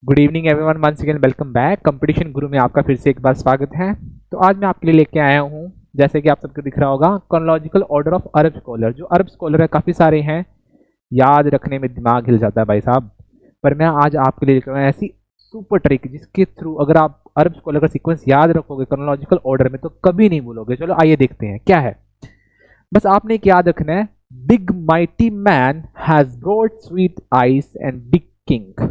Good evening everyone, once again welcome back. Competition guru में आपका फिर से एक बार स्वागत है। तो आज मैं आपके लिए लेके आया हूँ, जैसे कि आप सबको दिख रहा होगा, chronological order of Arab scholar. जो अरब स्कॉलर है काफ़ी सारे हैं, याद रखने में दिमाग हिल जाता है भाई साहब। पर मैं आज आपके लिए लेकर आया ऐसी सुपर ट्रिक जिसके थ्रू अगर आप अरब स्कॉलर का सीक्वेंस याद रखोगे क्रोनोलॉजिकल ऑर्डर में तो कभी नहीं भूलोगे। चलो आइए देखते हैं क्या है। बस आपने एक याद रखना है, big mighty man has broad sweet eyes and big king.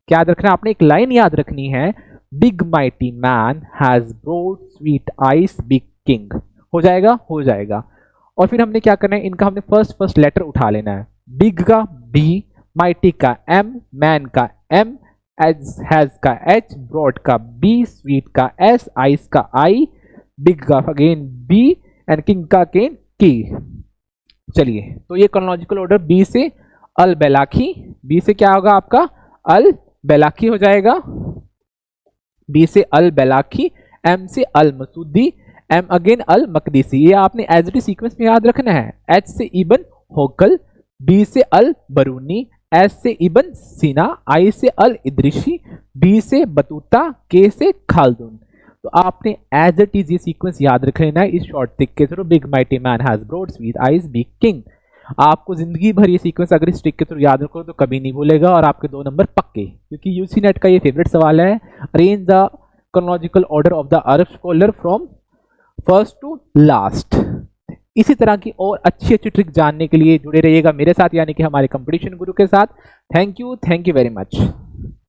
क्या याद रखना है आपने? एक लाइन याद रखनी है, big mighty man has broad sweet eyes big king. हो जाएगा, हो जाएगा। और फिर हमने क्या करना है, इनका हमने फर्स्ट लेटर उठा लेना है। बिग का बी, माइटी का एम, मैन का एम, एज हैज का एच, ब्रॉड का बी, स्वीट का एस, आइस का आई, बिग का अगेन बी एंड किंग का अगेन की। चलिए, तो ये क्रोनोलॉजिकल ऑर्डर बी से अल बेलाखी, बी से क्या होगा आपका? अल बेलाखी हो जाएगा। बी से अल बेलाखी, एम से अल मसूदी, एम अगेन अल मकदीसी। ये आपने एज इट इज सीक्वेंस में याद रखना है। एच से इबन होकल, बी से अल बरूनी, एस से इबन सीना, आई से अल इद्रिशी, बी से बतूता, के से खालदून। तो आपने एज इट इज ये सीक्वेंस याद रख लेना है इस शॉर्ट ट्रिक के through. Big mighty man has broad sweet eyes big king. आपको जिंदगी भर ये सीक्वेंस अगर इस ट्रिक के थ्रू याद रखो तो कभी नहीं भूलेगा और आपके 2 नंबर पक्के, क्योंकि यूसी नेट का ये फेवरेट सवाल है। Arrange the chronological order of the Arab scholar from first to last. इसी तरह की और अच्छी अच्छी ट्रिक जानने के लिए जुड़े रहिएगा मेरे साथ, यानी कि हमारे कंपटीशन गुरु के साथ। Thank you very much.